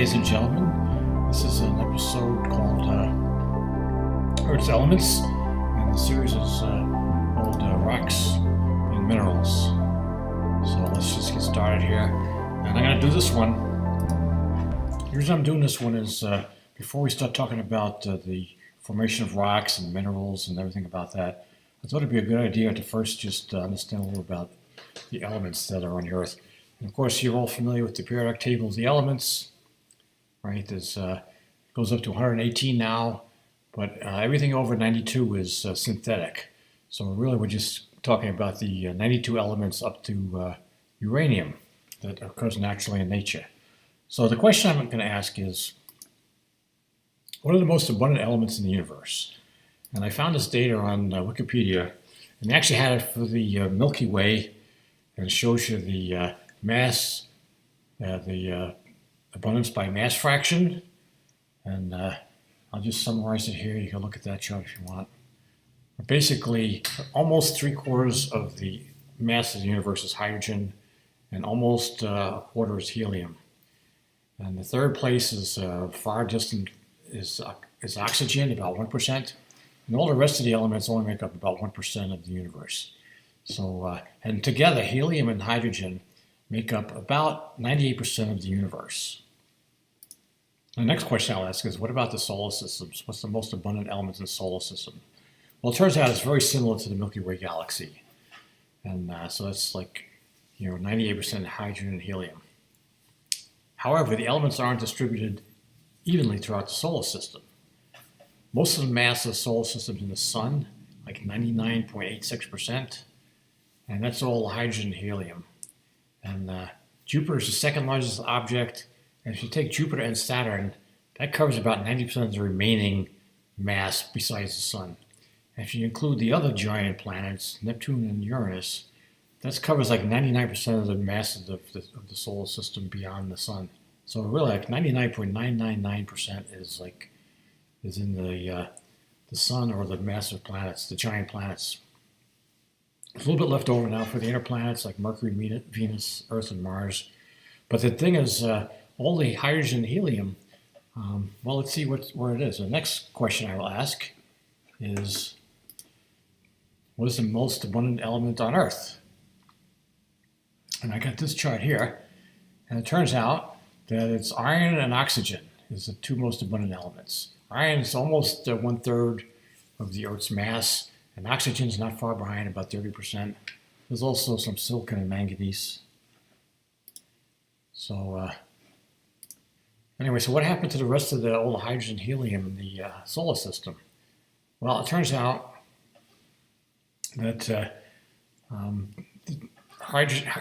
ladies and gentlemen. This is an episode called Earth's Elements, and the series is called Rocks and Minerals. So let's just get started here. And I'm going to do this one. The reason I'm doing this one is before we start talking about the formation of rocks and minerals and everything about that, I thought it'd be a good idea to first just understand a little about the elements that are on the Earth. And of course, you're all familiar with the periodic table of the elements, right? There's goes up to 118 now, but everything over 92 is synthetic. So really, we're just talking about the 92 elements up to uranium that occurs naturally in nature. So the question I'm going to ask is, what are the most abundant elements in the universe? And I found this data on Wikipedia, and they actually had it for the Milky Way, and it shows you the mass, the abundance by mass fraction, and I'll just summarize it here. You can look at that chart if you want. But basically, almost 3/4 of the mass of the universe is hydrogen, and almost a quarter is helium. And the third place is far distant is oxygen, about 1%, and all the rest of the elements only make up about 1% of the universe. So, and together, helium and hydrogen make up about 98% of the universe. The next question I'll ask is, what about the solar systems? What's the most abundant elements in the solar system? Well, it turns out it's very similar to the Milky Way galaxy. And so that's like, 98% hydrogen and helium. However, the elements aren't distributed evenly throughout the solar system. Most of the mass of the solar system is in the sun, like 99.86%, and that's all hydrogen and helium. And Jupiter is the second largest object, and if you take Jupiter and Saturn, that covers about 90% of the remaining mass besides the sun. And if you include the other giant planets, Neptune and Uranus, that covers like 99% of the masses of the solar system beyond the sun. So really, like 99.999% is in the sun or the massive planets, the giant planets. There's a little bit left over now for the inner planets like Mercury, Venus, Earth, and Mars. But the thing is, all the hydrogen and helium, well, let's see where it is. The next question I will ask is, what is the most abundant element on Earth? And I got this chart here, and it turns out that it's iron and oxygen is the two most abundant elements. Iron is almost 1/3 of the Earth's mass, and oxygen is not far behind, about 30%. There's also some silicon and manganese. So anyway, so what happened to the rest of all the hydrogen and helium in the solar system? Well, it turns out that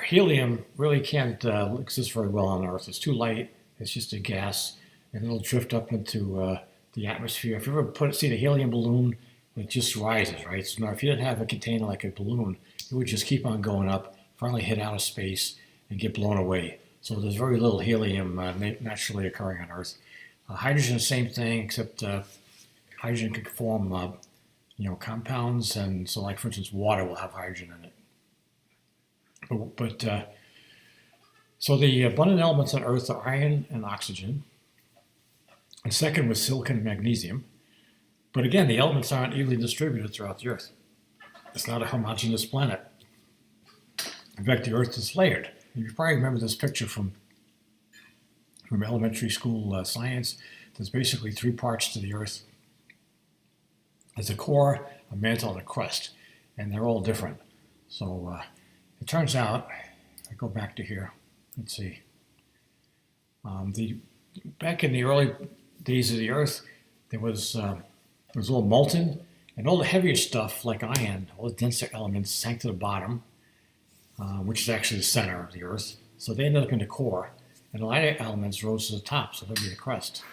helium really can't exist very well on Earth. It's too light. It's just a gas, and it'll drift up into the atmosphere. If you ever see the helium balloon, it just rises, right? So now if you didn't have a container like a balloon, it would just keep on going up, finally hit outer space, and get blown away. So there's very little helium naturally occurring on Earth. Hydrogen, the same thing, except hydrogen can form, compounds, and so, like for instance, water will have hydrogen in it. So the abundant elements on Earth are iron and oxygen, and second was silicon and magnesium. But again, the elements aren't evenly distributed throughout the Earth. It's not a homogeneous planet. In fact, the Earth is layered. You probably remember this picture from elementary school science. There's basically 3 parts to the Earth. There's a core, a mantle, and a crust, and they're all different. So it turns out, I go back to here, let's see. Back in the early days of the Earth, there was all molten, and all the heavier stuff like iron, all the denser elements sank to the bottom, which is actually the center of the Earth. So they ended up in the core, and the lighter elements rose to the top, so that'd be the crust.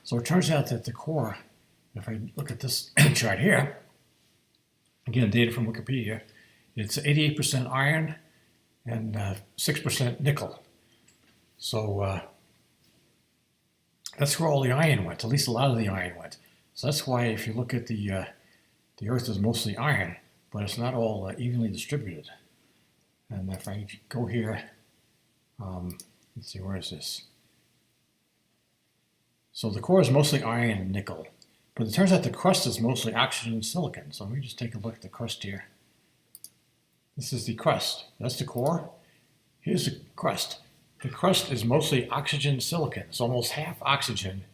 So it turns out that the core, if I look at this chart here, again, data from Wikipedia, it's 88% iron and 6% nickel. So that's where all the iron went, at least a lot of the iron went. So that's why if you look at the Earth is mostly iron, but it's not all evenly distributed. And if I go here, let's see, where is this? So the core is mostly iron and nickel. But it turns out the crust is mostly oxygen and silicon. So let me just take a look at the crust here. This is the crust. That's the core. Here's the crust. The crust is mostly oxygen silicon. It's almost half oxygen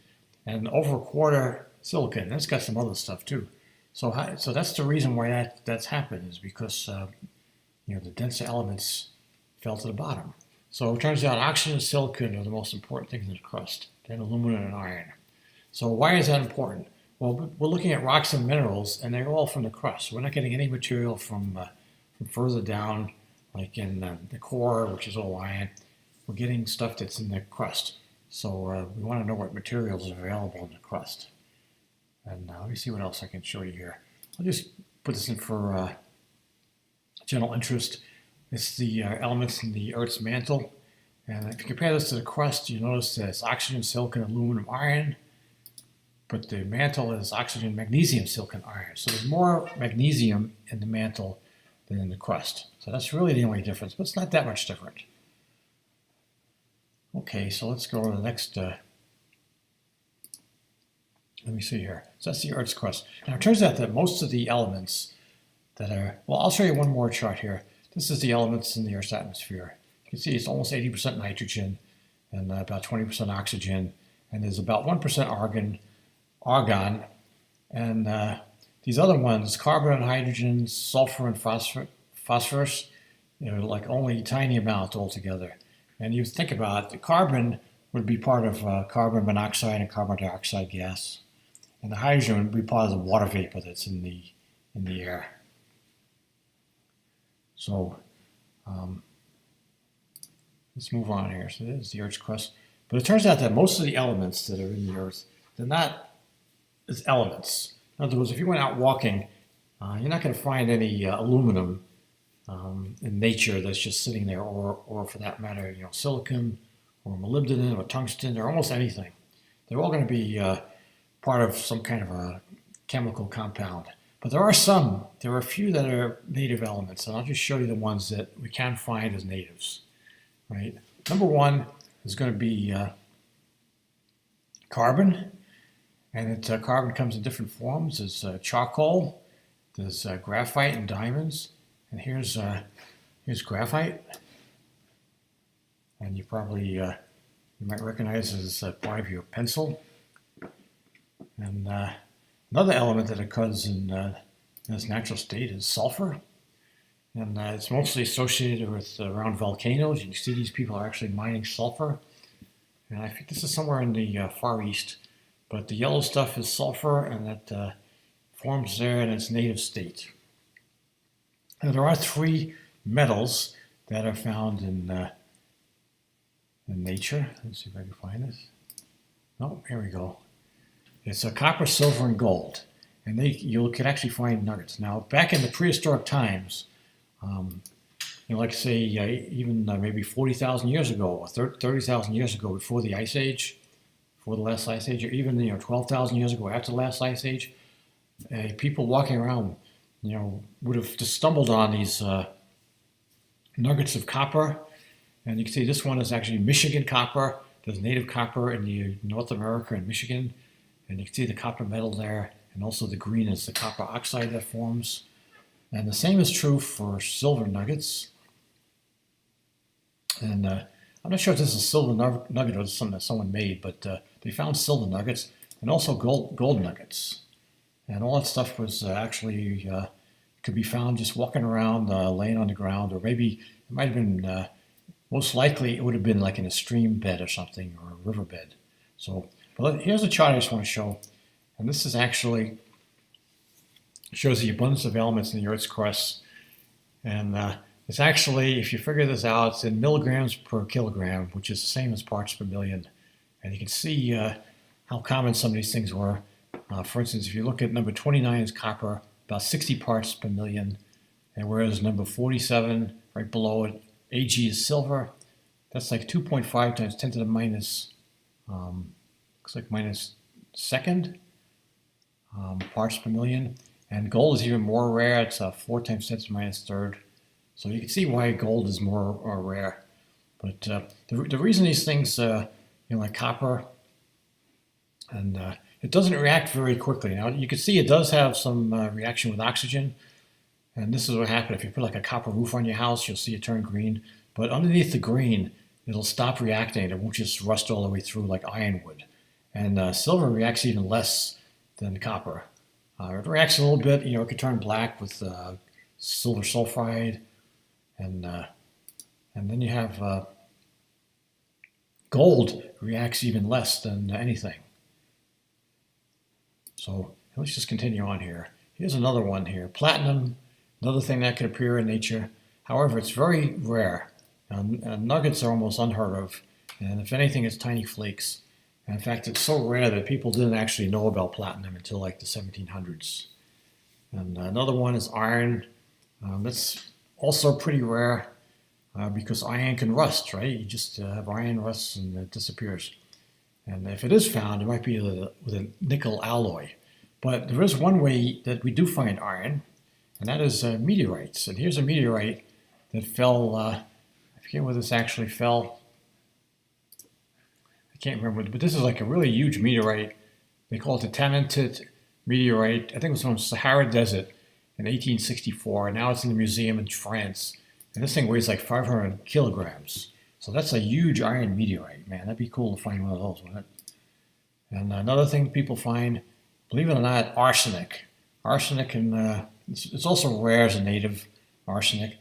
and over a quarter silicon. And it's got some other stuff too. So that's the reason why that's happened, is because the denser elements fell to the bottom. So it turns out oxygen and silicon are the most important things in the crust, then aluminum and iron. So why is that important? Well, we're looking at rocks and minerals, and they're all from the crust. We're not getting any material from further down, like in the core, which is all iron. We're getting stuff that's in the crust. So we want to know what materials are available in the crust. And let me see what else I can show you here. I'll just put this in for general interest. It's the elements in the Earth's mantle. And if you compare this to the crust, you notice that it's oxygen, silicon, aluminum, iron. But the mantle is oxygen, magnesium, silicon, iron. So there's more magnesium in the mantle than in the crust. So that's really the only difference, but it's not that much different. Okay, so let's go to the next. Let me see here. So that's the Earth's crust. Now it turns out that most of the elements that are, well, I'll show you one more chart here. This is the elements in the Earth's atmosphere. You can see it's almost 80% nitrogen and about 20% oxygen, and there's about 1% argon, and these other ones, carbon and hydrogen, sulfur and phosphorus, like only tiny amount altogether. And you think about it, the carbon would be part of carbon monoxide and carbon dioxide gas, and the hydrogen would be part of the water vapor that's in the air. So let's move on here. So this is the Earth's crust. But it turns out that most of the elements that are in the Earth, they're not as elements. In other words, if you went out walking, you're not going to find any aluminum in nature that's just sitting there, or for that matter, silicon or molybdenum or tungsten or almost anything. They're all going to be part of some kind of a chemical compound. But there are a few that are native elements, and I'll just show you the ones that we can find as natives. Right? Number one is going to be carbon, and carbon comes in different forms. There's charcoal, there's graphite and diamonds, and here's graphite, and you probably you might recognize it as part of your pencil. And another element that occurs in its natural state is sulfur. And it's mostly associated with around volcanoes. You can see these people are actually mining sulfur. And I think this is somewhere in the Far East. But the yellow stuff is sulfur, and that forms there in its native state. And there are three metals that are found in nature. Let's see if I can find this. Oh, here we go. It's copper, silver, and gold. And you can actually find nuggets. Now, back in the prehistoric times, like say even maybe 40,000 years ago or 30,000 years ago, before the Ice Age, before the last Ice Age, or even 12,000 years ago after the last Ice Age, people walking around would have just stumbled on these nuggets of copper. And you can see this one is actually Michigan copper. There's native copper in North America and Michigan, and you can see the copper metal there, and also the green is the copper oxide that forms. And the same is true for silver nuggets. And I'm not sure if this is a silver nugget or something that someone made, but they found silver nuggets and also gold nuggets. And all that stuff was actually could be found just walking around, laying on the ground, or maybe it might have been, most likely it would have been like in a stream bed or something, or a riverbed. So, but here's a chart I just want to show. And this is actually shows the abundance of elements in the Earth's crust. And it's actually, if you figure this out, it's in milligrams per kilogram, which is the same as parts per million. And you can see how common some of these things were. For instance, if you look at number 29 is copper, about 60 parts per million. And whereas number 47, right below it, Ag is silver. That's like 2.5 times 10 to the minus, looks like minus second parts per million. And gold is even more rare. It's 4 times 10 to the minus third. So you can see why gold is more rare. But the reason these things, like copper And it doesn't react very quickly. Now you can see it does have some reaction with oxygen, and this is what happens if you put like a copper roof on your house. You'll see it turn green, but underneath the green, it'll stop reacting. It won't just rust all the way through like iron would. And silver reacts even less than copper. It reacts a little bit. It can turn black with silver sulfide, and then you have gold reacts even less than anything. So let's just continue on here. Here's another one here. Platinum, another thing that can appear in nature. However, it's very rare. Nuggets are almost unheard of. And if anything, it's tiny flakes. And in fact, it's so rare that people didn't actually know about platinum until like the 1700s. And another one is iron. That's also pretty rare because iron can rust, right? You just have iron rusts and it disappears. And if it is found, it might be with a nickel alloy. But there is one way that we do find iron, and that is meteorites. And here's a meteorite that fell, I forget where this actually fell. I can't remember, but this is like a really huge meteorite. They call it the Tamantit meteorite. I think it was from the Sahara Desert in 1864, and now it's in the museum in France. And this thing weighs like 500 kilograms. So that's a huge iron meteorite, man. That'd be cool to find one of those, wouldn't it? And another thing people find, believe it or not, arsenic. Arsenic, and it's also rare as a native arsenic.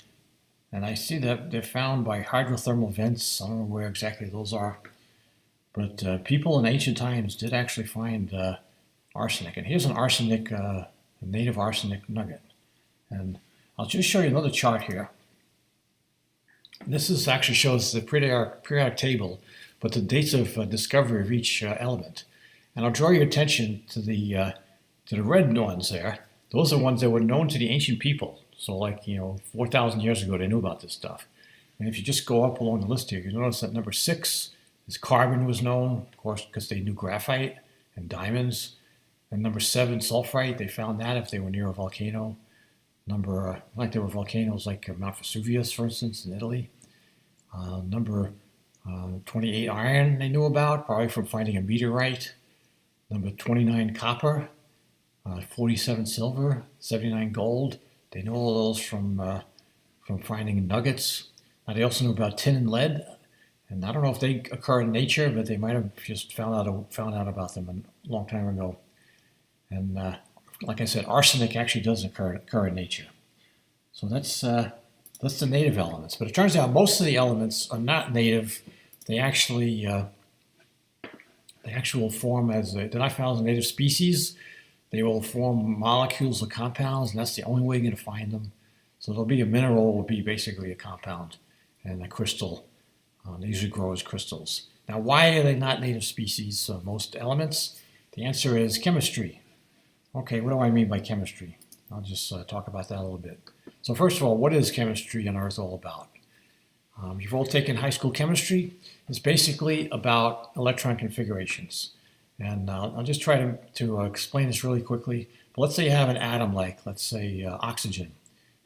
And I see that they're found by hydrothermal vents. I don't know where exactly those are. But people in ancient times did actually find arsenic. And here's an arsenic, a native arsenic nugget. And I'll just show you another chart here. This actually shows the periodic table, but the dates of discovery of each element. And I'll draw your attention to the red ones there. Those are ones that were known to the ancient people. So like, 4,000 years ago, they knew about this stuff. And if you just go up along the list here, you notice that number 6 is carbon was known, of course, because they knew graphite and diamonds. And number 7, sulfite, they found that if they were near a volcano. Like there were volcanoes like Mount Vesuvius, for instance, in Italy. Number 28, iron, they knew about, probably from finding a meteorite. Number 29, copper. 47, silver. 79, gold. They know all those from finding nuggets. Now they also knew about tin and lead. And I don't know if they occur in nature, but they might have just found out about them a long time ago. And like I said, arsenic actually does occur in nature. So that's the native elements. But it turns out most of the elements are not native. They actually form they're not found as a native species. They will form molecules or compounds, and that's the only way you're going to find them. So there'll be a mineral will be basically a compound, and a crystal. They usually grow as crystals. Now, why are they not native species, most elements? The answer is chemistry. Okay, what do I mean by chemistry? I'll just talk about that a little bit. So first of all, what is chemistry on Earth all about? You've all taken high school chemistry. It's basically about electron configurations. And I'll just try to explain this really quickly. But let's say you have an atom like, let's say, oxygen.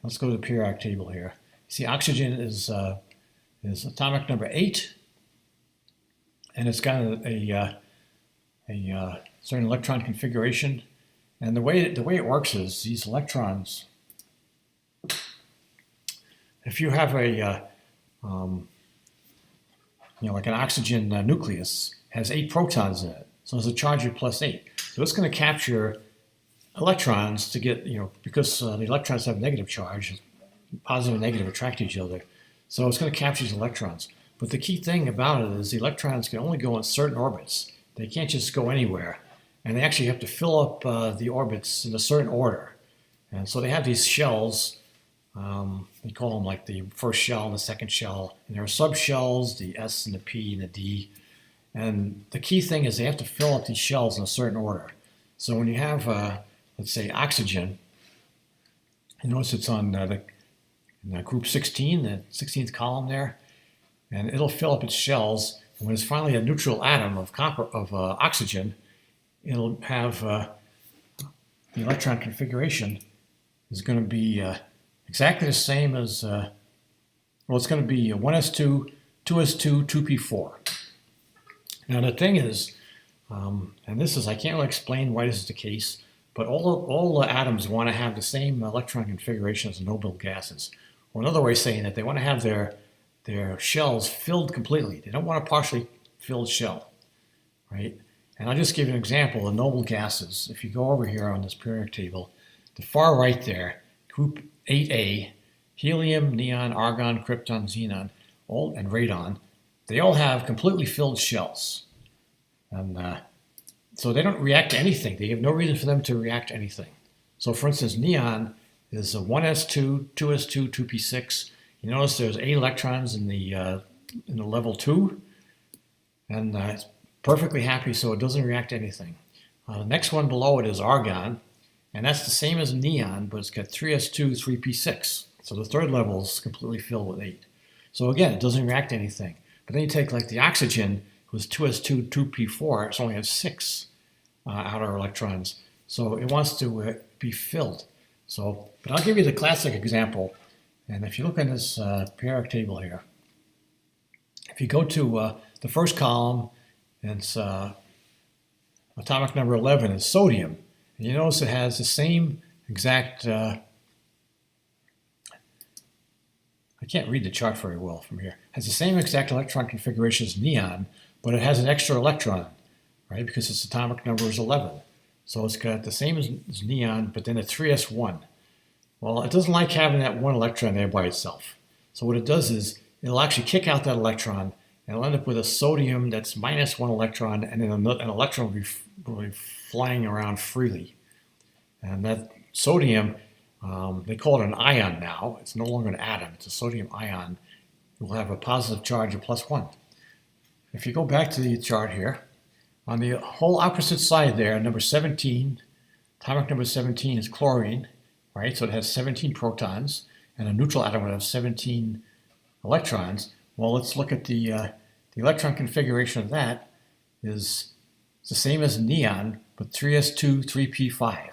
Let's go to the periodic table here. See, oxygen is atomic number 8, and it's got a certain electron configuration. And the way it works is these electrons, if you have like an oxygen nucleus, has 8 protons in it. So there's a charge of +8. So it's going to capture electrons to get, because the electrons have a negative charge, positive and negative attract each other. So it's going to capture these electrons. But the key thing about it is the electrons can only go in certain orbits. They can't just go anywhere. And they actually have to fill up the orbits in a certain order. And so they have these shells. We call them like the first shell and the second shell. And there are subshells, the S and the P and the D. And the key thing is they have to fill up these shells in a certain order. So when you have, let's say, oxygen, you notice it's on group 16, the 16th column there. And it'll fill up its shells. And when it's finally a neutral atom of oxygen, it'll have the electron configuration is going to be exactly the same as, it's going to be 1s2, 2s2, 2p4. Now the thing is, And this is, I can't really explain why this is the case, but all the atoms want to have the same electron configuration as the noble gases. Or another way of saying that they want to have their shells filled completely. They don't want a partially filled shell, right? And I'll just give you an example of noble gases. If you go over here on this periodic table, the far right there, group 8A, helium, neon, argon, krypton, xenon, and radon, they all have completely filled shells. And so they don't react to anything. They have no reason for them to react to anything. So for instance, neon is a 1s2, 2s2, 2p6. You notice there's 8 electrons in the level 2, and it's perfectly happy, so it doesn't react to anything. The next one below it is argon, and that's the same as neon, but it's got 3s2, 3p6. So the third level is completely filled with 8. So again, it doesn't react to anything. But then you take like the oxygen, who's 2s2, 2p4, it only has 6 outer electrons. So it wants to be filled. So, but I'll give you the classic example. And if you look in this periodic table here, if you go to the first column, and it's atomic number 11 is sodium. And you notice it has the same exact, I can't read the chart very well from here, has the same exact electron configuration as neon, but it has an extra electron, right, because its atomic number is 11. So it's got the same as neon, but then a 3s1. Well, it doesn't like having that one electron there by itself. So what it does is it'll actually kick out that electron, and it'll end up with a sodium that's minus 1 electron, and then an electron will be flying around freely. And that sodium, they call it an ion now. It's no longer an atom. It's a sodium ion. It will have a positive charge of +1. If you go back to the chart here, on the whole opposite side there, number 17, atomic number 17 is chlorine, right? So it has 17 protons, and a neutral atom would have 17 electrons. Well, let's look at the electron configuration of that. Is the same as neon, but 3s2, 3p5.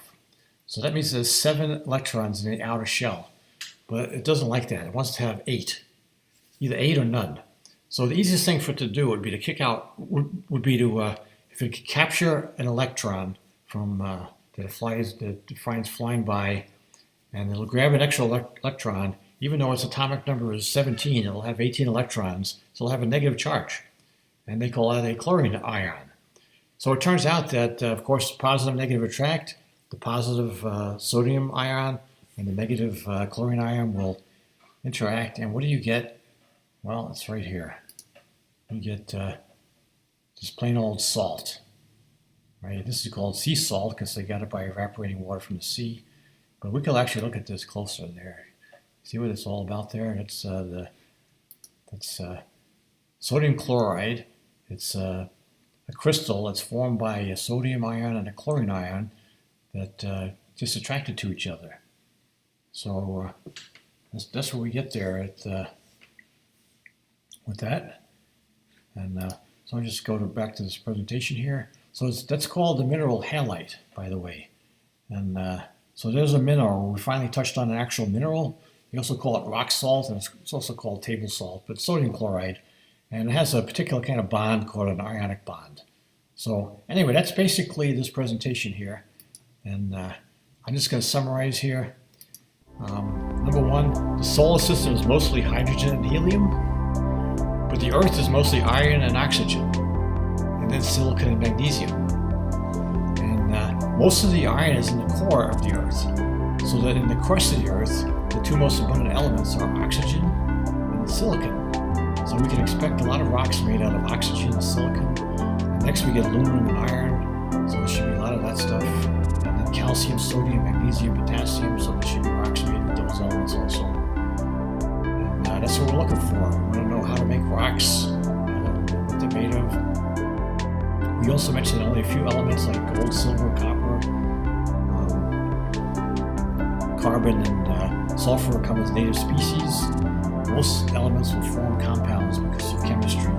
So that means there's 7 electrons in the outer shell. But it doesn't like that. It wants to have 8, either 8 or none. So the easiest thing for it to do would be to kick out, would be to, if it could capture an electron from that it finds flying by, and it'll grab an extra electron. Even though its atomic number is 17, it'll have 18 electrons, so it'll have a negative charge. And they call that a chlorine ion. So it turns out that, of course, positive and negative attract. The positive sodium ion and the negative chlorine ion will interact. And what do you get? Well, it's right here. You get just plain old salt. Right? This is called sea salt because they got it by evaporating water from the sea. But we can actually look at this closer there. See what it's all about there? It's sodium chloride. It's a crystal that's formed by a sodium ion and a chlorine ion that just attracted to each other. So that's what we get there with that. And so I'll just go back to this presentation here. So that's called the mineral halite, by the way. And so there's a mineral. We finally touched on an actual mineral. We also call it rock salt, and it's also called table salt, but sodium chloride. And it has a particular kind of bond called an ionic bond. So anyway, that's basically this presentation here. And I'm just going to summarize here. Number 1, the solar system is mostly hydrogen and helium, but the Earth is mostly iron and oxygen, and then silicon and magnesium. And most of the iron is in the core of the Earth, so that in the crust of the Earth, the 2 most abundant elements are oxygen and silicon. So we can expect a lot of rocks made out of oxygen and silicon. And next we get aluminum and iron, so there should be a lot of that stuff. And then calcium, sodium, magnesium, potassium, so there should be rocks made with those elements also. And that's what we're looking for. We want to know how to make rocks, what they're made of. We also mentioned only a few elements like gold, silver, copper, carbon, and sulfur come as native species. Most elements will form compounds because of chemistry.